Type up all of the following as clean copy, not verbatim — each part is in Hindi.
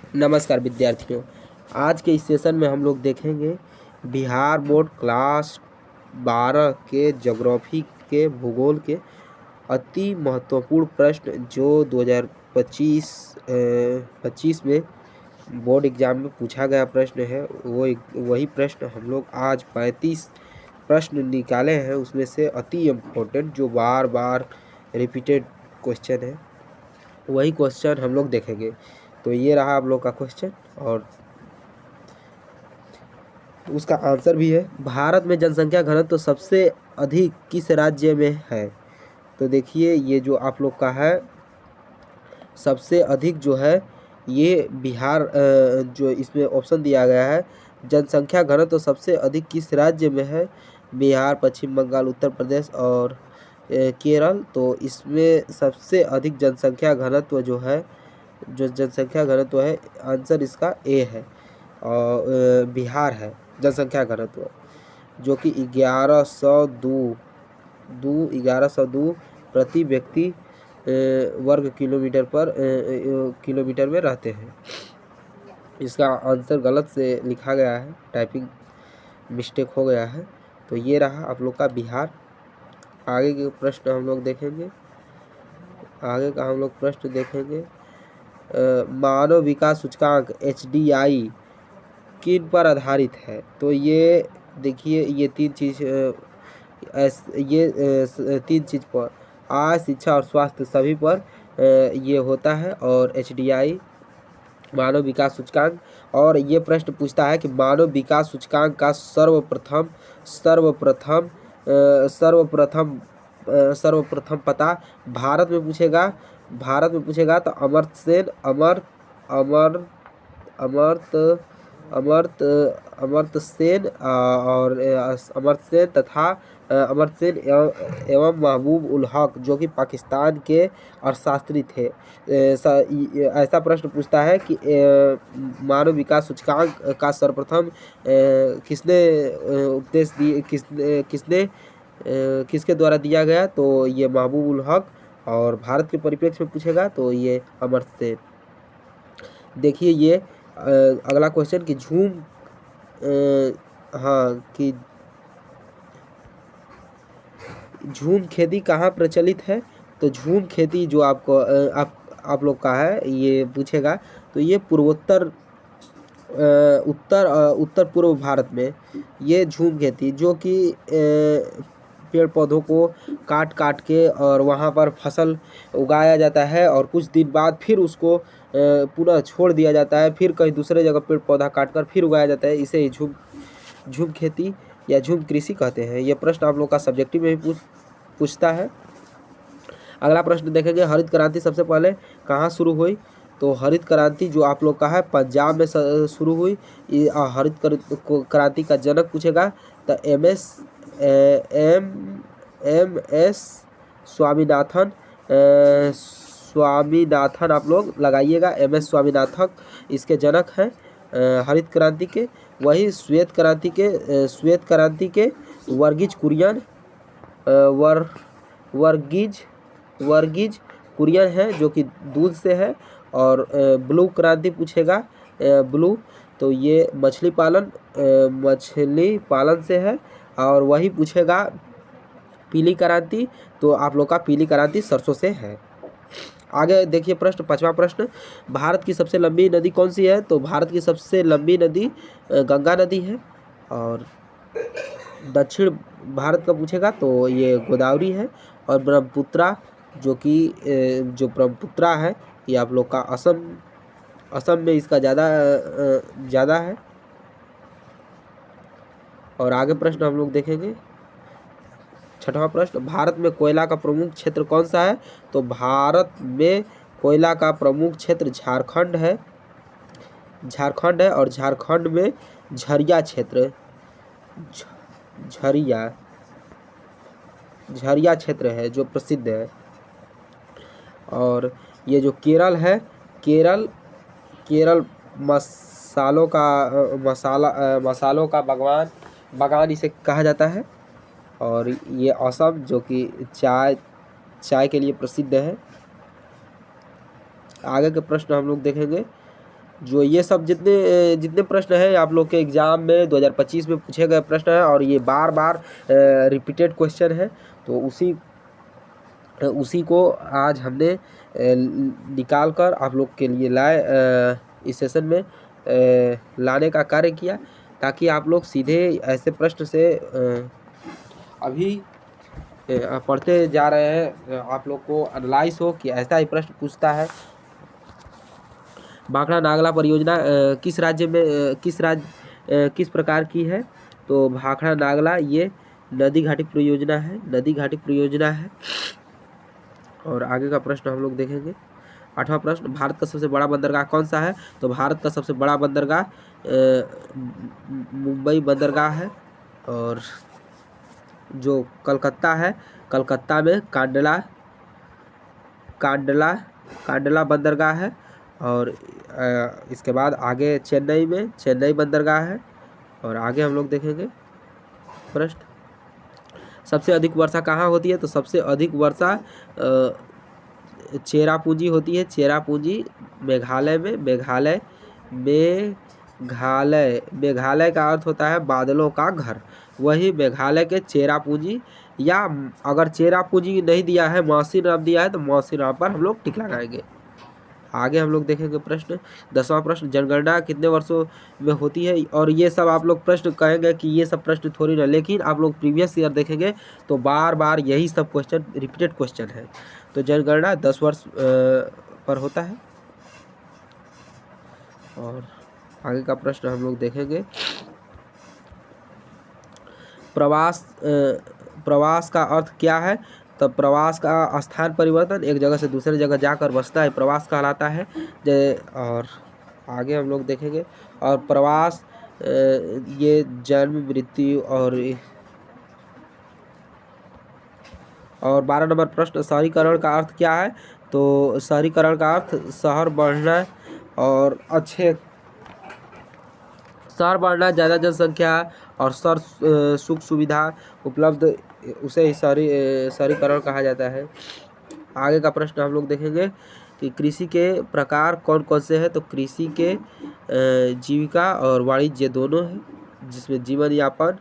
नमस्कार विद्यार्थियों। आज के इस सेशन में हम लोग देखेंगे बिहार बोर्ड क्लास 12 के ज्योग्राफी के भूगोल के अति महत्वपूर्ण प्रश्न जो 2025 में बोर्ड एग्जाम में पूछा गया प्रश्न है। वही प्रश्न हम लोग आज 35 प्रश्न निकाले हैं, उसमें से अति इम्पोर्टेंट जो बार बार रिपीटेड क्वेश्चन है वही क्वेश्चन हम लोग देखेंगे। तो ये रहा आप लोग का क्वेश्चन और उसका आंसर भी है। भारत में जनसंख्या घनत्व तो सबसे अधिक किस राज्य में है? तो देखिए ये जो आप लोग का है सबसे अधिक जो है ये बिहार, जो इसमें ऑप्शन दिया गया है जनसंख्या घनत्व तो सबसे अधिक किस राज्य में है? बिहार, पश्चिम बंगाल, उत्तर प्रदेश और केरल। तो इसमें सबसे अधिक जनसंख्या घनत्व जो है, जो जनसंख्या घनत्व है, आंसर इसका ए है और बिहार है जनसंख्या घनत्व, जो कि 1102 प्रति व्यक्ति वर्ग किलोमीटर में रहते हैं। इसका आंसर गलत से लिखा गया है, टाइपिंग मिस्टेक हो गया है। तो ये रहा आप लोग का बिहार। आगे के प्रश्न हम लोग देखेंगे। मानव विकास सूचकांक HDI किन पर आधारित है? तो ये देखिए ये तीन चीज़ पर, आय, शिक्षा और स्वास्थ्य सभी पर ये होता है। और HDI मानव विकास सूचकांक, और ये प्रश्न पूछता है कि मानव विकास सूचकांक का सर्वप्रथम पता भारत में पूछेगा तो अमर्त्य सेन एवं महबूब उल हक, जो कि पाकिस्तान के अर्थशास्त्री थे। ऐसा प्रश्न पूछता है कि मानव विकास सूचकांक का सर्वप्रथम किसने उपदेश दिए, किसके द्वारा दिया गया? तो ये महबूब उल हक। और भारत के परिप्रेक्ष्य में पूछेगा तो ये अमर्त्य सेन। देखिए ये अगला क्वेश्चन कि झूम खेती कहाँ प्रचलित है? तो झूम खेती जो आपको आप लोग का है ये पूछेगा तो ये उत्तर पूर्व भारत में ये झूम खेती, जो कि पेड़ पौधों को काट के और वहाँ पर फसल उगाया जाता है और कुछ दिन बाद फिर उसको पुनः छोड़ दिया जाता है, फिर कहीं दूसरे जगह पेड़ पौधा काट कर फिर उगाया जाता है। इसे झूम खेती या झूम कृषि कहते हैं। यह प्रश्न आप लोग का सब्जेक्टिव में भी पूछता है। अगला प्रश्न देखेंगे, हरित क्रांति सबसे पहले कहाँ शुरू हुई? तो हरित क्रांति जो आप लोग का है पंजाब में शुरू हुई। हरित क्रांति का जनक पूछेगा तो एम एस स्वामीनाथन आप लोग लगाइएगा। MS स्वामीनाथन इसके जनक हैं हरित क्रांति के। वही श्वेत क्रांति के वर्गीज कुरियन है, जो कि दूध से है। और ब्लू क्रांति पूछेगा, ब्लू तो ये मछली पालन से है। और वही पूछेगा पीली क्रांति, तो आप लोग का पीली क्रांति सरसों से है। आगे देखिए प्रश्न, 5वां प्रश्न, भारत की सबसे लंबी नदी कौन सी है? तो भारत की सबसे लंबी नदी गंगा नदी है। और दक्षिण भारत का पूछेगा तो ये गोदावरी है। और ब्रह्मपुत्रा जो ब्रह्मपुत्रा है ये आप लोग का असम में इसका ज़्यादा है। और आगे प्रश्न हम लोग देखेंगे। 6वां प्रश्न, भारत में कोयला का प्रमुख क्षेत्र कौन सा है? तो भारत में कोयला का प्रमुख क्षेत्र झारखंड है। और झारखंड में झरिया क्षेत्र है जो प्रसिद्ध है। और ये जो केरल है, केरल मसालों का बागान इसे कहा जाता है। और ये असम जो कि चाय के लिए प्रसिद्ध है। आगे के प्रश्न हम लोग देखेंगे। जो ये सब जितने जितने प्रश्न हैं आप लोग के एग्ज़ाम में 2025 में पूछे गए प्रश्न हैं और ये बार बार रिपीटेड क्वेश्चन है। तो उसी को आज हमने निकाल कर आप लोग के लिए लाए, इस सेशन में लाने का कार्य किया, ताकि आप लोग सीधे ऐसे प्रश्न से अभी पढ़ते जा रहे हैं, आप लोग को एनालाइज हो कि ऐसा ही प्रश्न पूछता है। भाखड़ा नागला परियोजना किस प्रकार की है? तो भाखड़ा नागला ये नदी घाटी परियोजना है, नदी घाटी परियोजना है। और आगे का प्रश्न हम लोग देखेंगे। 8वां प्रश्न, भारत का सबसे बड़ा बंदरगाह कौन सा है? तो भारत का सबसे बड़ा बंदरगाह मुंबई बंदरगाह है। और जो कलकत्ता है, कलकत्ता में कांडला बंदरगाह है। और इसके बाद आगे चेन्नई में चेन्नई बंदरगाह है। और आगे हम लोग देखेंगे प्रश्न, सबसे अधिक वर्षा कहाँ होती है? तो सबसे अधिक वर्षा चेरापूंजी होती है। चेरापूंजी मेघालय में। मेघालय का अर्थ होता है बादलों का घर, वही मेघालय के चेरापूंजी, या अगर चेरापूंजी नहीं दिया है, मौसी नाम दिया है, तो मौसी नाम पर हम लोग टिक लगाएंगे। आगे हम लोग देखेंगे प्रश्न। 10वां प्रश्न, जनगणना कितने वर्षों में होती है? और ये सब आप लोग प्रश्न कहेंगे कि ये सब प्रश्न थोड़ी ना, लेकिन आप लोग प्रीवियस ईयर देखेंगे तो बार बार यही सब क्वेश्चन रिपीटेड क्वेश्चन है। तो जनगणना 10 वर्ष पर होता है। और आगे का प्रश्न हम लोग देखेंगे, प्रवास का अर्थ क्या है? तो प्रवास का स्थान परिवर्तन, एक जगह से दूसरे जगह जाकर बसना है, प्रवास कहलाता है। और आगे हम लोग देखेंगे, और प्रवास ये जन्म मृत्यु और 12 नंबर प्रश्न, शहरीकरण का अर्थ क्या है? तो शहरीकरण का अर्थ शहर बढ़ना और शहर बढ़ना, ज़्यादा जनसंख्या और सुख सुविधा उपलब्ध, उसे ही शहरीकरण कहा जाता है। आगे का प्रश्न हम लोग देखेंगे कि कृषि के प्रकार कौन कौन से हैं? तो कृषि के जीविका और वाणिज्य दोनों हैं। जिसमें जीवन यापन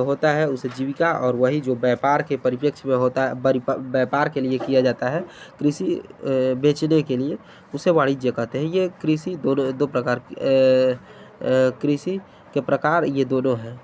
होता है उसे जीविका, और वही जो व्यापार के परिप्रेक्ष्य में होता है, व्यापार के लिए किया जाता है, कृषि बेचने के लिए, उसे वाणिज्य कहते हैं। ये कृषि दो प्रकार की कृषि के प्रकार ये दोनों हैं।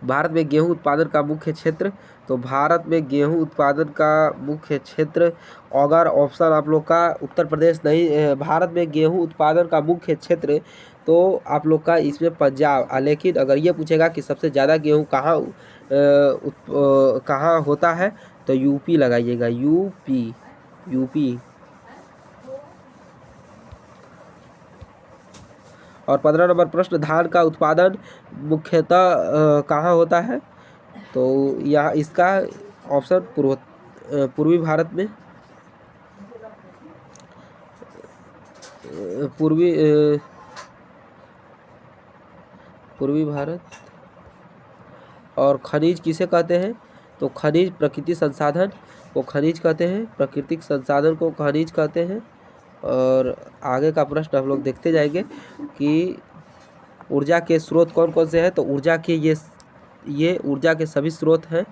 भारत में गेहूं उत्पादन का मुख्य क्षेत्र, तो भारत में गेहूं उत्पादन का मुख्य क्षेत्र, अगर ऑप्शन आप लोग का उत्तर प्रदेश नहीं, भारत में गेहूं उत्पादन का मुख्य क्षेत्र तो आप लोग का इसमें पंजाब, लेकिन अगर ये पूछेगा कि सबसे ज़्यादा गेहूं कहाँ होता है, तो यूपी लगाइएगा, यूपी। और 15 नंबर प्रश्न, धान का उत्पादन मुख्यतः कहाँ होता है? तो यहाँ इसका ऑप्शन पूर्वी भारत में, पूर्वी भारत। और खनिज किसे कहते हैं? तो खनिज प्राकृतिक संसाधन को खनिज कहते हैं, प्राकृतिक संसाधन को खनिज कहते हैं। और आगे का प्रश्न हम लोग देखते जाएंगे कि ऊर्जा के स्रोत कौन कौन से हैं? तो ऊर्जा के ये ऊर्जा के सभी स्रोत हैं,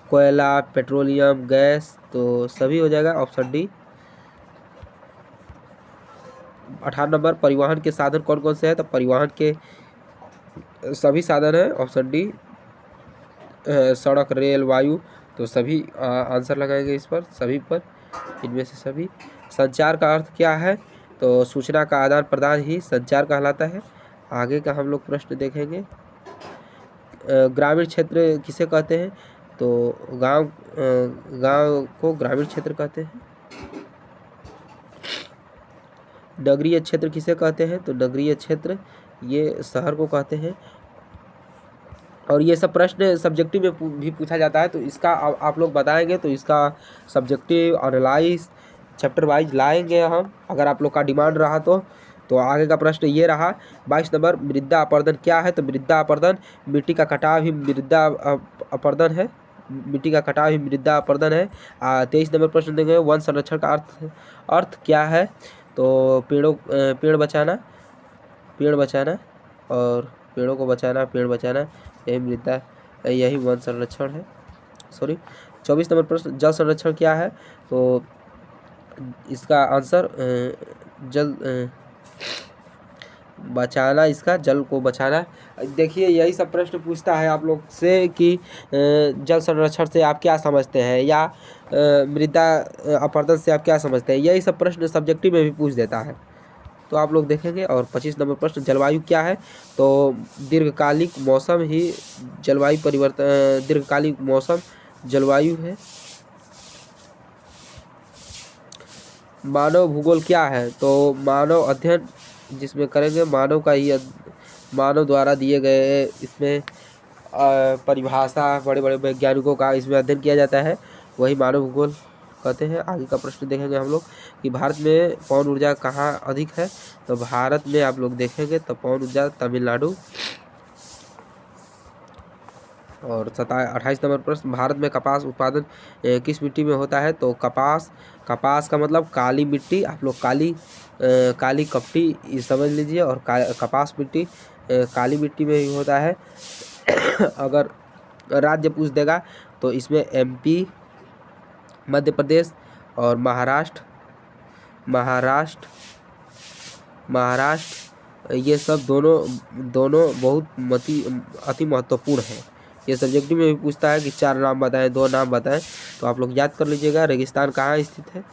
कोयला, पेट्रोलियम, गैस, तो सभी हो जाएगा ऑप्शन डी। 18 नंबर, परिवहन के साधन कौन कौन से हैं? तो परिवहन के सभी साधन हैं, ऑप्शन डी। सड़क, रेल, वायु, तो सभी आंसर लगाएंगे इस पर, सभी पर, इनमें से सभी। संचार का अर्थ क्या है? तो सूचना का आदान प्रदान ही संचार कहलाता है। आगे का हम लोग प्रश्न देखेंगे, ग्रामीण क्षेत्र किसे कहते हैं? तो गांव को ग्रामीण क्षेत्र कहते हैं। नगरीय क्षेत्र किसे कहते हैं? तो नगरीय क्षेत्र ये शहर को कहते हैं। और ये सब प्रश्न सब्जेक्टिव में भी पूछा जाता है, तो इसका आप लोग बताएंगे, तो इसका सब्जेक्टिव एनालाइज चैप्टर वाइज लाएंगे हम, अगर आप लोग का डिमांड रहा तो आगे का प्रश्न ये रहा। 22 नंबर, मृदा अपरदन क्या है? तो मृदा अपरदन मिट्टी का कटाव ही मृदा अपरदन है, मिट्टी का कटाव ही मृदा अपरदन है। 23 नंबर प्रश्न देंगे, वन संरक्षण का अर्थ क्या है? तो पेड़ बचाना, पेड़ बचाना और पेड़ों को बचाना, पेड़ बचाना, यही मृदा, यही वन संरक्षण है। सॉरी, 24 नंबर प्रश्न, जल संरक्षण क्या है? तो इसका आंसर जल बचाना, इसका जल को बचाना। देखिए यही सब प्रश्न पूछता है आप लोग से कि जल संरक्षण से आप क्या समझते हैं, या मृदा अपरदन से आप क्या समझते हैं। यही सब प्रश्न सब्जेक्टिव में भी पूछ देता है, तो आप लोग देखेंगे। और 25 नंबर प्रश्न, जलवायु क्या है? तो दीर्घकालिक मौसम ही जलवायु परिवर्तन, दीर्घकालिक मौसम जलवायु है। मानव भूगोल क्या है? तो मानव अध्ययन जिसमें करेंगे, मानव का ही मानव द्वारा दिए गए इसमें परिभाषा, बड़े बड़े वैज्ञानिकों का इसमें अध्ययन किया जाता है, वही मानव भूगोल कहते हैं। आगे का प्रश्न देखेंगे हम लोग कि भारत में पवन ऊर्जा कहाँ अधिक है? तो भारत में आप लोग देखेंगे तो पवन ऊर्जा तमिलनाडु। और 28 नंबर प्रश्न, भारत में कपास उत्पादन किस मिट्टी में होता है? तो कपास का मतलब काली मिट्टी, आप लोग काली कपटी समझ लीजिए, और कपास मिट्टी काली मिट्टी में ही होता है। अगर राज्य पूछ देगा तो इसमें MP, मध्य प्रदेश और महाराष्ट्र, ये सब दोनों बहुत अति महत्वपूर्ण है। ये सब्जेक्टिव में भी पूछता है कि 4 नाम बताएं, 2 नाम बताएं, तो आप लोग याद कर लीजिएगा। रेगिस्तान कहाँ स्थित है?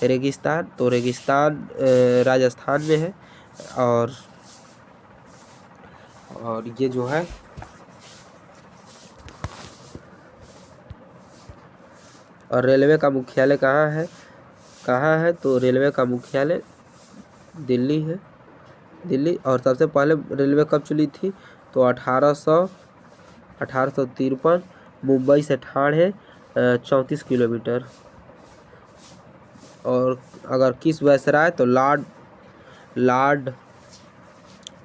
रेगिस्तान, तो रेगिस्तान राजस्थान में है। और ये जो है, और रेलवे का मुख्यालय कहाँ है? तो रेलवे का मुख्यालय दिल्ली है, दिल्ली। और सबसे पहले रेलवे कब चली थी? तो 1853, मुंबई से ठाणे 34 किलोमीटर। और अगर किस वायसराय, तो लॉर्ड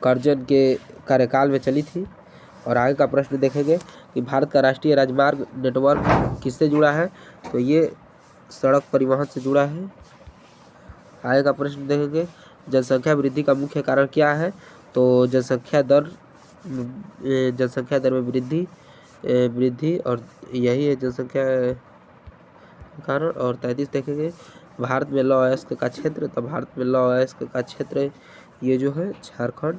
कर्जन के कार्यकाल में चली थी। और आगे का प्रश्न देखेंगे कि भारत का राष्ट्रीय राजमार्ग नेटवर्क किससे जुड़ा है? तो ये सड़क परिवहन से जुड़ा है। आगे का प्रश्न देखेंगे, जनसंख्या वृद्धि का मुख्य कारण क्या है? तो जनसंख्या दर में वृद्धि, और यही है जनसंख्या कारण। और 33 देखेंगे, भारत में लौह अयस्क का क्षेत्र, तो भारत में लौह अयस्क का क्षेत्र ये जो है झारखंड।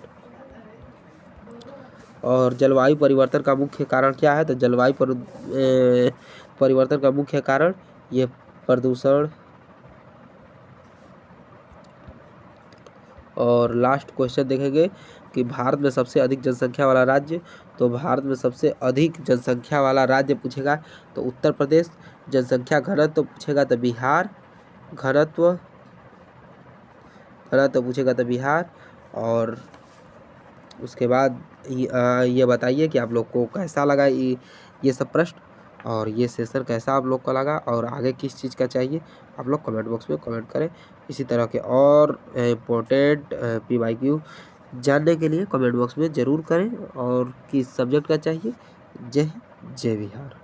और जलवायु परिवर्तन का मुख्य कारण क्या है? तो जलवायु परिवर्तन का मुख्य कारण ये प्रदूषण। और लास्ट क्वेश्चन देखेंगे कि भारत में सबसे अधिक जनसंख्या वाला राज्य, तो भारत में सबसे अधिक जनसंख्या वाला राज्य पूछेगा तो उत्तर प्रदेश। जनसंख्या घनत्व पूछेगा तो बिहार, घनत्व पूछेगा तो बिहार। और उसके बाद ये बताइए कि आप लोग को कैसा लगा ये सब प्रश्न, और ये सेशन कैसा आप लोग को लगा, और आगे किस चीज़ का चाहिए आप लोग कमेंट बॉक्स में कमेंट करें। इसी तरह के और इम्पोर्टेंट PYQ जानने के लिए कमेंट बॉक्स में ज़रूर करें। और किस सब्जेक्ट का चाहिए। जय हिंद, जय बिहार।